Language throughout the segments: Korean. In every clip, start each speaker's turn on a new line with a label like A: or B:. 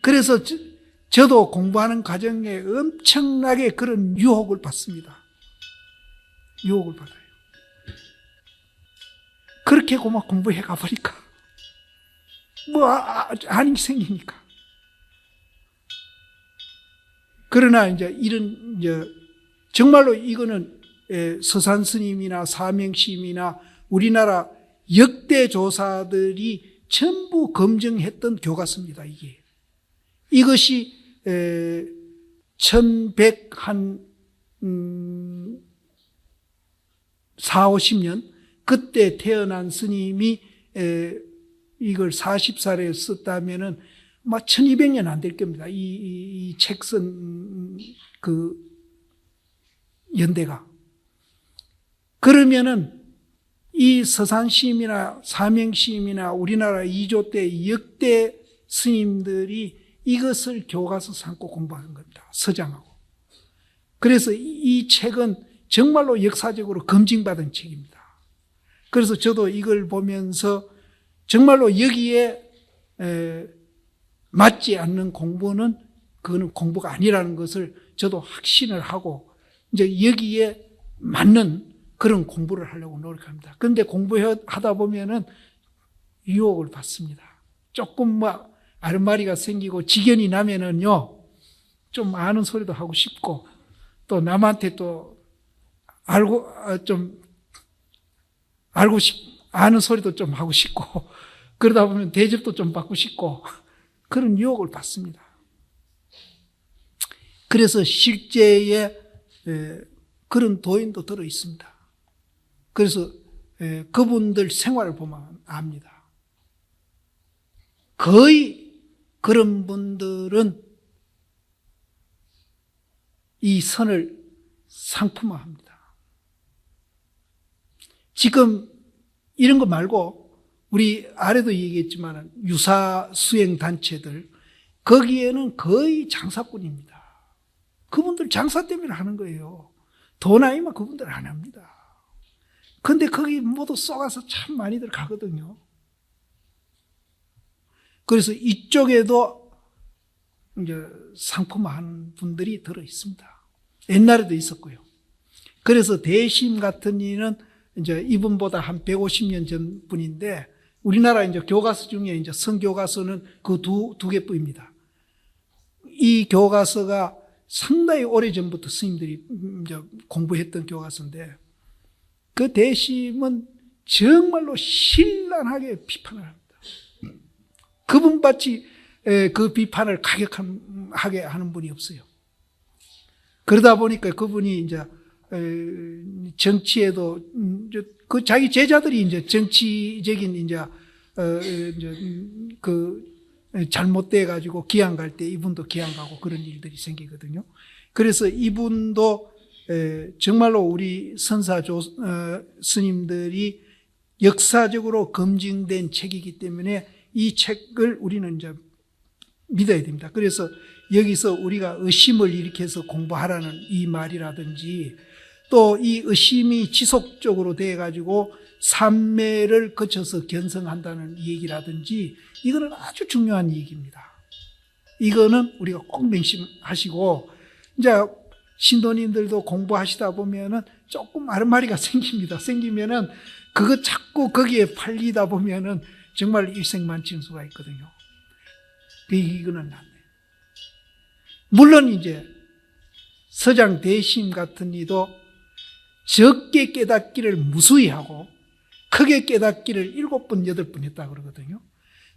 A: 그래서 저도 공부하는 과정에 엄청나게 그런 유혹을 받습니다. 유혹을 받아요. 그렇게 막 공부해 가보니까 아니 생기니까. 그러나 이제 정말로 이거는 서산 스님이나 사명심이나 우리나라 역대 조사들이 전부 검증했던 교과서입니다. 이것이 1100한 40~50년 그때 태어난 스님이 이걸 40살에 썼다면은 막 1200년 안 될 겁니다. 이 책 쓴 그 연대가. 그러면은 이 서산시임이나 사명시임이나 우리나라 2조 때 역대 스님들이 이것을 교과서 삼고 공부하는 겁니다. 서장하고. 그래서 이 책은 정말로 역사적으로 검증받은 책입니다. 그래서 저도 이걸 보면서 정말로 여기에 맞지 않는 공부는 그거는 공부가 아니라는 것을 저도 확신을 하고 이제 여기에 맞는 그런 공부를 하려고 노력합니다. 그런데 공부하다 보면은 유혹을 받습니다. 조금 아르마리가 생기고 지견이 나면은요, 좀 아는 소리도 하고 싶고, 또 남한테 또 아는 소리도 좀 하고 싶고, 그러다 보면 대접도 좀 받고 싶고, 그런 유혹을 받습니다. 그래서 실제에 그런 도인도 들어 있습니다. 그래서 그분들 생활을 보면 압니다. 거의 그런 분들은 이 선을 상품화합니다. 지금 이런 거 말고 우리 아래도 얘기했지만 유사 수행 단체들 거기에는 거의 장사꾼입니다. 그분들 장사 때문에 하는 거예요. 돈 아니면 그분들 안 합니다. 근데 거기 모두 쏘가서 참 많이들 가거든요. 그래서 이쪽에도 이제 상품화하는 분들이 들어 있습니다. 옛날에도 있었고요. 그래서 대심 같은 이는 이제 이분보다 한 150년 전 분인데 우리나라 이제 교과서 중에 이제 성교과서는 그 두 개뿐입니다. 이 교과서가 상당히 오래 전부터 스님들이 이제 공부했던 교과서인데 그 대심은 정말로 신랄하게 비판을 합니다. 그분같이 그 비판을 가격하게 하는 분이 없어요. 그러다 보니까 그분이 이제 정치에도 그 자기 제자들이 이제 정치적인 이제 그 잘못돼 가지고 기양 갈 때 이분도 기양 가고 그런 일들이 생기거든요. 그래서 이분도 정말로 우리 선사 스님들이 역사적으로 검증된 책이기 때문에 이 책을 우리는 이제 믿어야 됩니다. 그래서 여기서 우리가 의심을 일으켜서 공부하라는 이 말이라든지 또 이 의심이 지속적으로 돼 가지고 삼매를 거쳐서 견성한다는 얘기라든지 이거는 아주 중요한 얘기입니다. 이거는 우리가 꼭 명심하시고 이제 신도님들도 공부하시다 보면은 조금 아르마리가 생깁니다. 생기면은 그거 자꾸 거기에 팔리다 보면은 정말 일생만치는 수가 있거든요. 이거는 안 돼요. 물론 이제 서장 대심 같은 이도 적게 깨닫기를 무수히 하고 크게 깨닫기를 7번, 8번 했다고 그러거든요.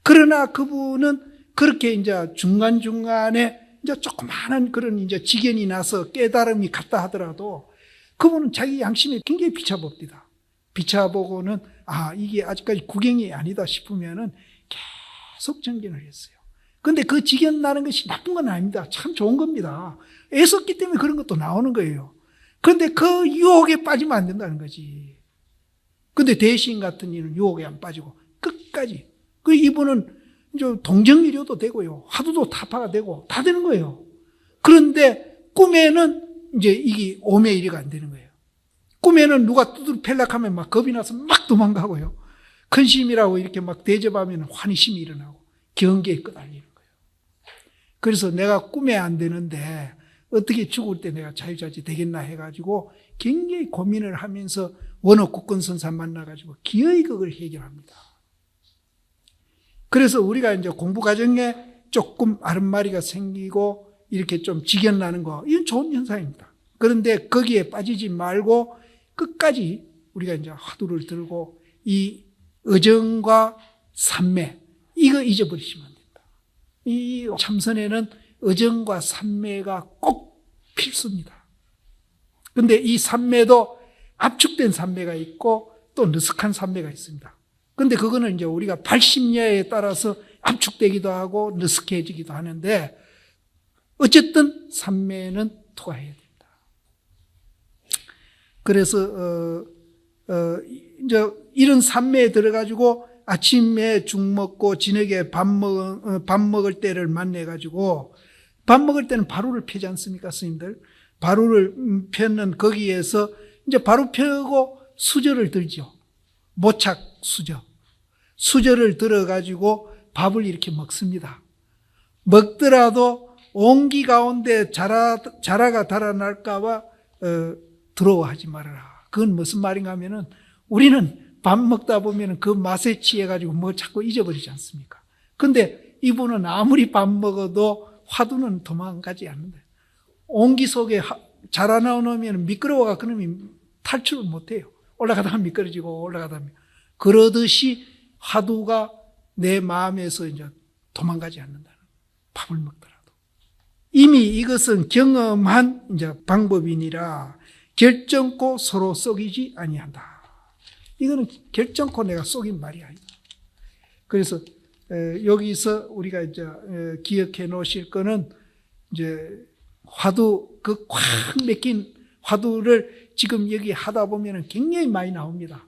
A: 그러나 그분은 그렇게 이제 중간중간에 이제 조그마한 그런 이제 지견이 나서 깨달음이 갔다 하더라도 그분은 자기 양심에 굉장히 비춰봅니다. 비춰보고는 이게 아직까지 구경이 아니다 싶으면은 계속 정견을 했어요. 근데 그 지견 나는 것이 나쁜 건 아닙니다. 참 좋은 겁니다. 애썼기 때문에 그런 것도 나오는 거예요. 근데 그 유혹에 빠지면 안 된다는 거지. 근데 대신 같은 이는 유혹에 안 빠지고 끝까지. 이분은 이제 동정미료도 되고요. 화두도 타파가 되고 다 되는 거예요. 그런데 꿈에는 이제 이게 오매일이가 안 되는 거예요. 꿈에는 누가 두드려 팰락하면 막 겁이 나서 막 도망가고요. 근심이라고 이렇게 막 대접하면 환희심이 일어나고 경계에 끄달리는 거예요. 그래서 내가 꿈에 안 되는데 어떻게 죽을 때 내가 자유자재 되겠나 해가지고 굉장히 고민을 하면서 원어국권선사 만나가지고 기어이 그걸 해결합니다. 그래서 우리가 이제 공부 과정에 조금 아른마리가 생기고 이렇게 좀 직연나는 거, 이건 좋은 현상입니다. 그런데 거기에 빠지지 말고 끝까지 우리가 이제 화두를 들고 이 의정과 삼매, 이거 잊어버리시면 안 된다. 이 참선에는 의정과 삼매가 꼭 필수입니다. 근데 이 삼매도 압축된 삼매가 있고 또 느슨한 삼매가 있습니다. 근데 그거는 이제 우리가 80녀에 따라서 압축되기도 하고 느슨해지기도 하는데 어쨌든 삼매는 투과해야 됩니다. 그래서 이제 이런 삼매에 들어가지고 아침에 죽 먹고 저녁에 밥 먹을 때를 만나가지고 밥 먹을 때는 바루를 펴지 않습니까, 스님들? 바루를 펴는 거기에서 이제 바루 펴고 수저를 들죠. 모착 수저. 수저를 들어가지고 밥을 이렇게 먹습니다. 먹더라도 온기 가운데 자라가 달아날까봐 더러워하지 말아라. 그건 무슨 말인가 하면은 우리는 밥 먹다 보면은 그 맛에 취해가지고 뭐 자꾸 잊어버리지 않습니까? 근데 이분은 아무리 밥 먹어도 화두는 도망가지 않는다. 온기 속에 자라나오면 미끄러워가 그놈이 탈출을 못해요. 올라가다가 미끄러지고 올라가다가 그러듯이 화두가 내 마음에서 이제 도망가지 않는다는, 밥을 먹더라도. 이미 이것은 경험한 이제 방법이니라 결정코 서로 속이지 아니한다. 이거는 결정코 내가 속인 말이 아니다. 그래서 여기서 우리가 이제 기억해 놓으실 거는 이제 화두, 그 꽉 맥힌 화두를 지금 여기 하다 보면은 굉장히 많이 나옵니다.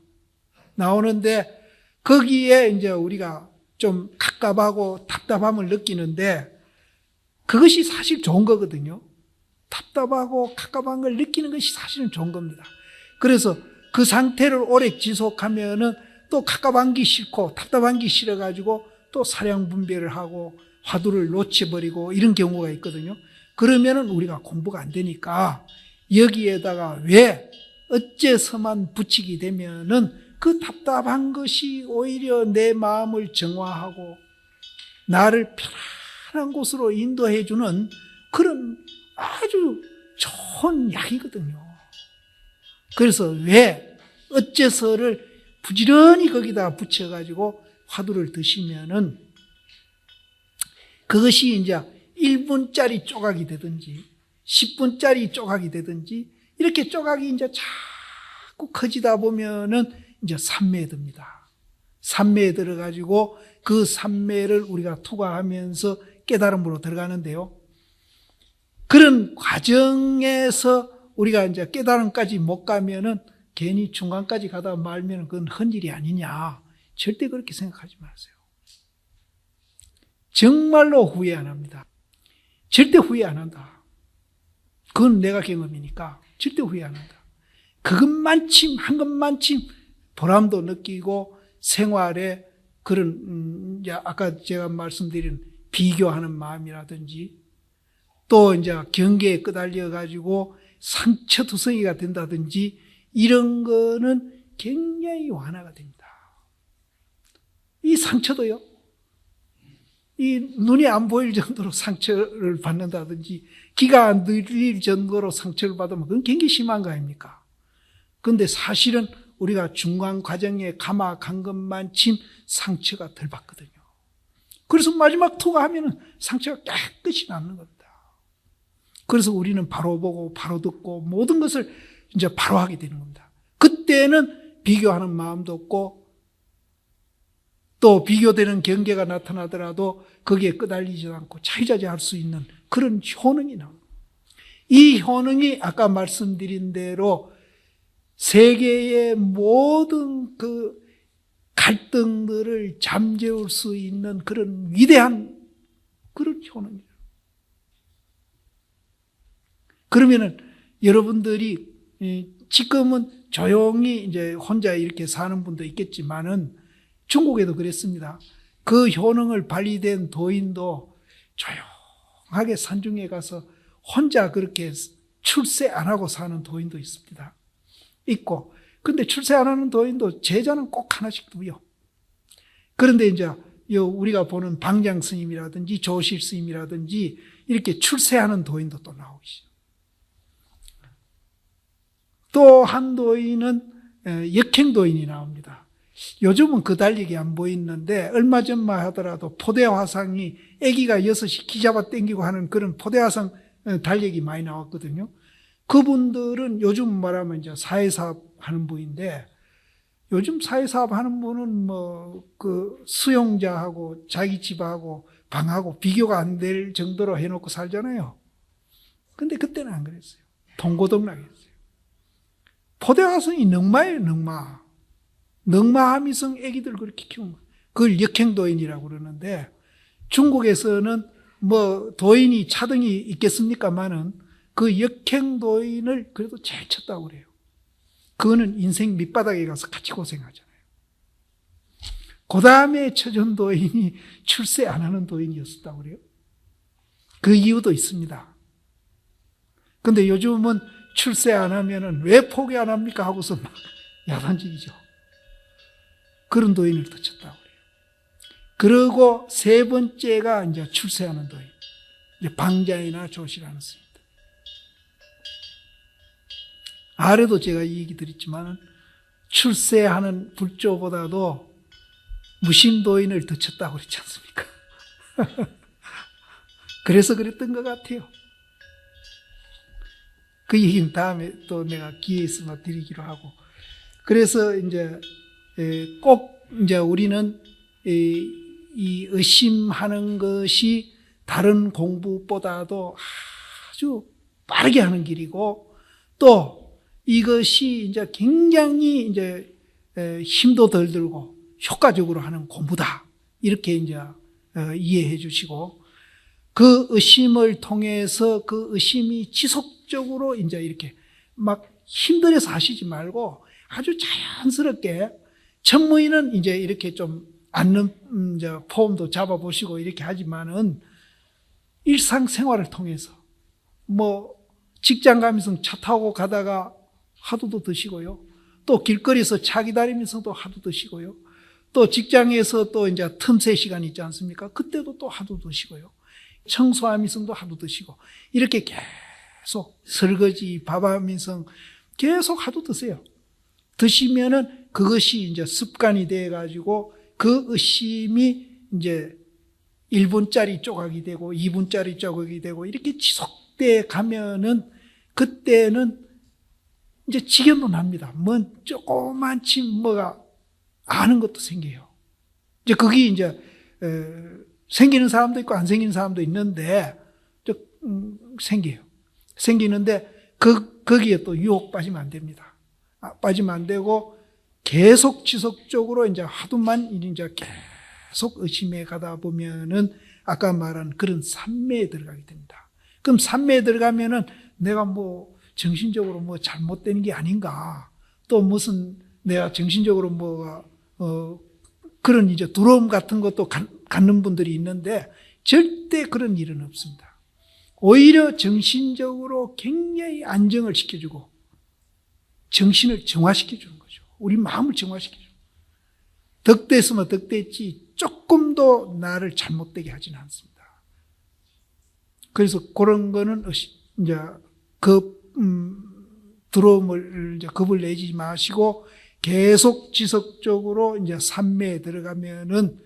A: 나오는데 거기에 이제 우리가 좀 갑갑하고 답답함을 느끼는데 그것이 사실 좋은 거거든요. 답답하고 갑갑한 걸 느끼는 것이 사실은 좋은 겁니다. 그래서 그 상태를 오래 지속하면은 또 갑갑한 게 싫고 답답한 게 싫어가지고 또 사량 분별을 하고 화두를 놓쳐버리고 이런 경우가 있거든요. 그러면은 우리가 공부가 안 되니까 여기에다가 왜 어째서만 붙이게 되면은 그 답답한 것이 오히려 내 마음을 정화하고 나를 편안한 곳으로 인도해주는 그런 아주 좋은 약이거든요. 그래서 왜 어째서를 부지런히 거기다 붙여가지고 화두를 드시면은 그것이 이제 1분짜리 조각이 되든지 10분짜리 조각이 되든지 이렇게 조각이 이제 자꾸 커지다 보면은 이제 삼매에 듭니다. 삼매에 들어가지고 그 삼매를 우리가 투과하면서 깨달음으로 들어가는데요. 그런 과정에서 우리가 이제 깨달음까지 못 가면은 괜히 중간까지 가다 말면은 그건 헛일이 아니냐. 절대 그렇게 생각하지 마세요. 정말로 후회 안 합니다. 절대 후회 안 한다. 그건 내가 경험이니까 절대 후회 안 한다. 그것만침, 한 것만침 보람도 느끼고 생활에 그런, 이제 아까 제가 말씀드린 비교하는 마음이라든지 또 이제 경계에 끄달려가지고 상처투성이가 된다든지 이런 거는 굉장히 완화가 됩니다. 이 상처도요, 이 눈이 안 보일 정도로 상처를 받는다든지 기가 안 들릴 정도로 상처를 받으면 그건 굉장히 심한 거 아닙니까? 그런데 사실은 우리가 중간 과정에 감아간 것만침 상처가 덜 받거든요. 그래서 마지막 투과하면은 상처가 깨끗이 낫는 겁니다. 그래서 우리는 바로 보고 바로 듣고 모든 것을 이제 바로 하게 되는 겁니다. 그때는 비교하는 마음도 없고 또 비교되는 경계가 나타나더라도 거기에 끄달리지 않고 자유자재할 수 있는 그런 효능이 나옵니다. 이 효능이 아까 말씀드린 대로 세계의 모든 그 갈등들을 잠재울 수 있는 그런 위대한 그런 효능이에요. 그러면은 여러분들이 지금은 조용히 이제 혼자 이렇게 사는 분도 있겠지만은 중국에도 그랬습니다. 그 효능을 발휘된 도인도 조용하게 산중에 가서 혼자 그렇게 출세 안 하고 사는 도인도 있습니다. 있고. 근데 출세 안 하는 도인도 제자는 꼭 하나씩 두요. 그런데 이제 우리가 보는 방장 스님이라든지 조실 스님이라든지 이렇게 출세하는 도인도 또 나오기 시작해요. 또 한 도인은 역행도인이 나옵니다. 요즘은 그 달리기 안 보이는데 얼마 전만 하더라도 포대화상이 아기가 6이 기 잡아 당기고 하는 그런 포대화상 달리기 많이 나왔거든요. 그분들은 요즘 말하면 이제 사회사업 하는 분인데 요즘 사회사업 하는 분은 그 수용자하고 자기 집하고 방하고 비교가 안 될 정도로 해놓고 살잖아요. 근데 그때는 안 그랬어요. 동고동락했어요. 포대화성이 넉마예요, 넉마. 넉마하미성 애기들 그렇게 키우는 거예요. 그걸 역행도인이라고 그러는데 중국에서는 도인이 차등이 있겠습니까만은 그 역행도인을 그래도 제일 쳤다고 그래요. 그거는 인생 밑바닥에 가서 같이 고생하잖아요. 그 다음에 처전 도인이 출세 안 하는 도인이었다고 그래요. 그 이유도 있습니다. 근데 요즘은 출세 안 하면은 왜 포기 안 합니까? 하고서 막 야단질이죠. 그런 도인을 더 쳤다고 그래요. 그리고 세 번째가 이제 출세하는 도인. 이제 방자이나 조실하는 스님들. 아래도 제가 이 얘기 드렸지만 출세하는 불조보다도 무심도인을 더 쳤다고 그랬지 않습니까? 그래서 그랬던 것 같아요. 그 얘기는 다음에 또 내가 기회 있으면 드리기로 하고. 그래서 이제 꼭 이제 우리는 이 의심하는 것이 다른 공부보다도 아주 빠르게 하는 길이고 또 이것이 이제 굉장히 이제 힘도 덜 들고 효과적으로 하는 공부다. 이렇게 이제 이해해 주시고 그 의심을 통해서 그 의심이 지속적으로 이제 이렇게 막 힘들어서 하시지 말고 아주 자연스럽게 천무인은 이제 이렇게 좀 앉는 이제 폼도 잡아보시고 이렇게 하지만은 일상생활을 통해서 직장 가면서 차 타고 가다가 하루도 드시고요. 또 길거리에서 차 기다리면서도 하루 드시고요. 또 직장에서 또 이제 틈새 시간 있지 않습니까? 그때도 또 하루 드시고요. 청소하면서도 하루 드시고 이렇게 계속 설거지 밥하면서 계속 하루 드세요. 드시면은 그것이 이제 습관이 돼 가지고 그 의심이 이제 1분짜리 조각이 되고 2분짜리 조각이 되고 이렇게 지속돼 가면은 그때는 이제 지견도 납니다. 조그만치 뭐가 아는 것도 생겨요. 이제 그게 이제 생기는 사람도 있고 안 생기는 사람도 있는데 생겨요. 생기는데 거기에 또 유혹 빠지면 안 됩니다. 빠지면 안 되고 계속 지속적으로 이제 하도만 이제 계속 의심해 가다 보면은 아까 말한 그런 산매에 들어가게 됩니다. 그럼 산매에 들어가면은 내가 정신적으로 잘못되는 게 아닌가, 또 무슨 내가 정신적으로 그런 이제 두려움 같은 것도 갖는 분들이 있는데 절대 그런 일은 없습니다. 오히려 정신적으로 굉장히 안정을 시켜주고 정신을 정화시켜주는 거죠. 우리 마음을 정화시켜주고 덕됐으면 덕됐지 조금도 나를 잘못되게 하지는 않습니다. 그래서 그런 거는 이제 두려움을 이제 겁을 내지 마시고 계속 지속적으로 이제 산매에 들어가면은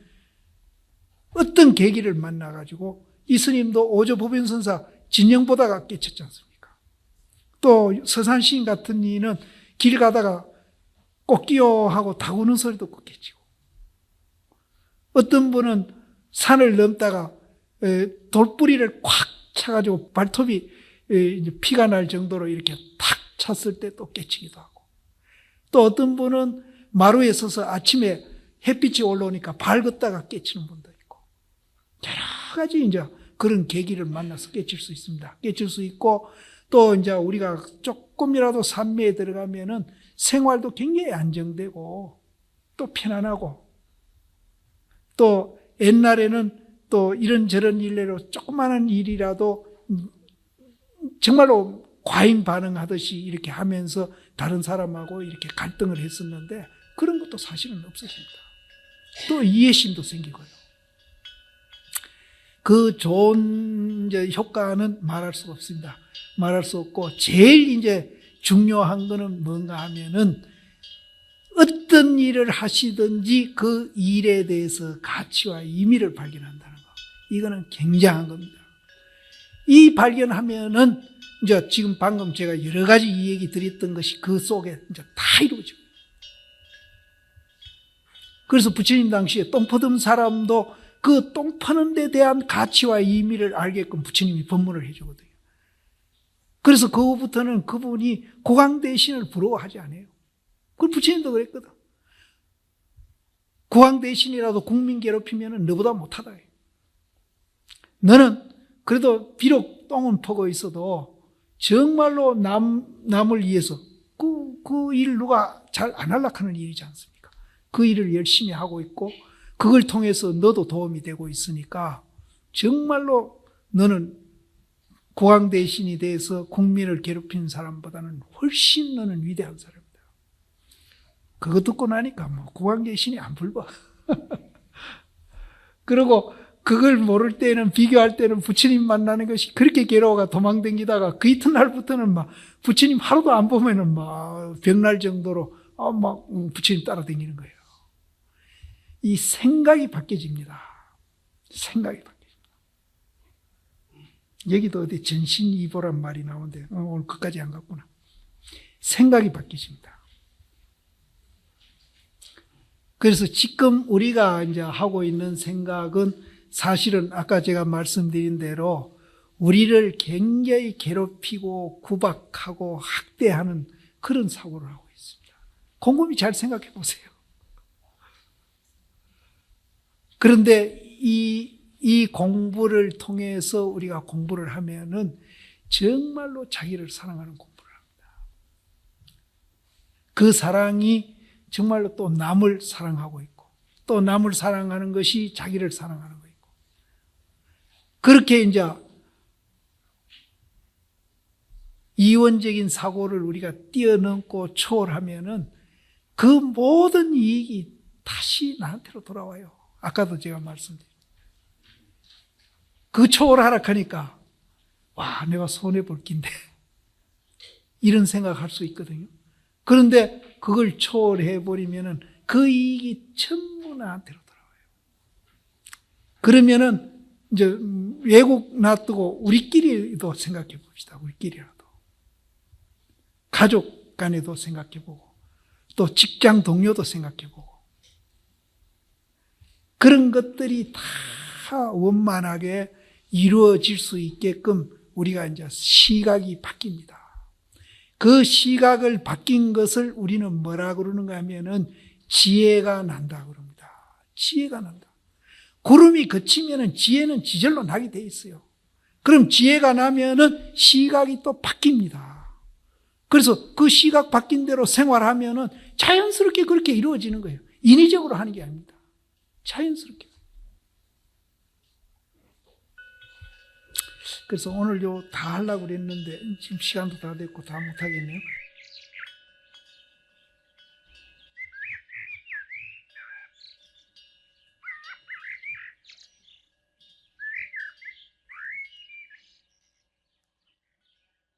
A: 어떤 계기를 만나가지고 이 스님도 오조법인선사 진영보다가 깨쳤지 않습니까? 또 서산시인 같은 이는 길 가다가 꽃기요 하고 다구는 소리 듣고 깨치고 어떤 분은 산을 넘다가 돌뿌리를 콱 차가지고 발톱이 피가 날 정도로 이렇게 탁 찼을 때 또 깨치기도 하고 또 어떤 분은 마루에 서서 아침에 햇빛이 올라오니까 발 걷다가 깨치는 분도 있고 여러 가지 이제 그런 계기를 만나서 깨칠 수 있습니다. 깨칠 수 있고 또 이제 우리가 조금이라도 산매에 들어가면은 생활도 굉장히 안정되고 또 편안하고 또 옛날에는 또 이런저런 일례로 조그마한 일이라도 정말로 과잉 반응하듯이 이렇게 하면서 다른 사람하고 이렇게 갈등을 했었는데 그런 것도 사실은 없어집니다. 또 이해심도 생기고요. 그 좋은 이제 효과는 말할 수 없습니다. 말할 수 없고 제일 이제 중요한 거는 뭔가 하면은 어떤 일을 하시든지 그 일에 대해서 가치와 의미를 발견한다는 거. 이거는 굉장한 겁니다. 이 발견하면은 이제 지금 방금 제가 여러 가지 이 얘기 드렸던 것이 그 속에 이제 다 이루어지고. 그래서 부처님 당시에 똥 퍼던 사람도 그 똥 퍼는 데 대한 가치와 의미를 알게끔 부처님이 법문을 해주거든요. 그래서 그거부터는 그분이 고강대신을 부러워하지 않아요. 그 부처님도 그랬거든. 고강대신이라도 국민 괴롭히면 너보다 못하다. 너는 그래도 비록 똥은 퍼고 있어도 정말로 남을 위해서 그 일 누가 잘 안 하려고 하는 일이지 않습니까? 그 일을 열심히 하고 있고 그걸 통해서 너도 도움이 되고 있으니까 정말로 너는 고강대신이 돼서 국민을 괴롭히는 사람보다는 훨씬 너는 위대한 사람이다. 그거 듣고 나니까 뭐 고강대신이 안 불봐. 그리고 그걸 모를 때는 비교할 때는 부처님 만나는 것이 그렇게 괴로워가 도망다니다가 그 이튿날부터는 막 부처님 하루도 안 보면은 막 병날 정도로 막 부처님 따라다니는 거예요. 이 생각이 바뀌어집니다. 생각이 바뀌어집니다. 여기도 어디 전신이보란 말이 나오는데 오늘 그까지 안 갔구나. 생각이 바뀌어집니다. 그래서 지금 우리가 이제 하고 있는 생각은 사실은 아까 제가 말씀드린 대로 우리를 굉장히 괴롭히고 구박하고 학대하는 그런 사고를 하고 있습니다. 곰곰이 잘 생각해 보세요. 그런데 이 공부를 통해서 우리가 공부를 하면은 정말로 자기를 사랑하는 공부를 합니다. 그 사랑이 정말로 또 남을 사랑하고 있고 또 남을 사랑하는 것이 자기를 사랑하는 거 있고 그렇게 이제 이원적인 사고를 우리가 뛰어넘고 초월하면은 그 모든 이익이 다시 나한테로 돌아와요. 아까도 제가 말씀드렸죠. 그 초월하라 하니까 와 내가 손해볼 낀데 이런 생각할 수 있거든요. 그런데 그걸 초월해버리면은 그 이익이 전부 나한테로 돌아와요. 그러면은 이제 외국 놔두고 우리끼리도 생각해 봅시다. 우리끼리라도. 가족 간에도 생각해 보고 또 직장 동료도 생각해 보고 그런 것들이 다 원만하게 이루어질 수 있게끔 우리가 이제 시각이 바뀝니다. 그 시각을 바뀐 것을 우리는 뭐라 그러는가 하면은 지혜가 난다 그럽니다. 지혜가 난다. 구름이 그치면은 지혜는 지절로 나게 돼 있어요. 그럼 지혜가 나면은 시각이 또 바뀝니다. 그래서 그 시각 바뀐 대로 생활하면은 자연스럽게 그렇게 이루어지는 거예요. 인위적으로 하는 게 아닙니다. 자연스럽게. 그래서 오늘 다 하려고 그랬는데 지금 시간도 다 됐고 다 못하겠네요.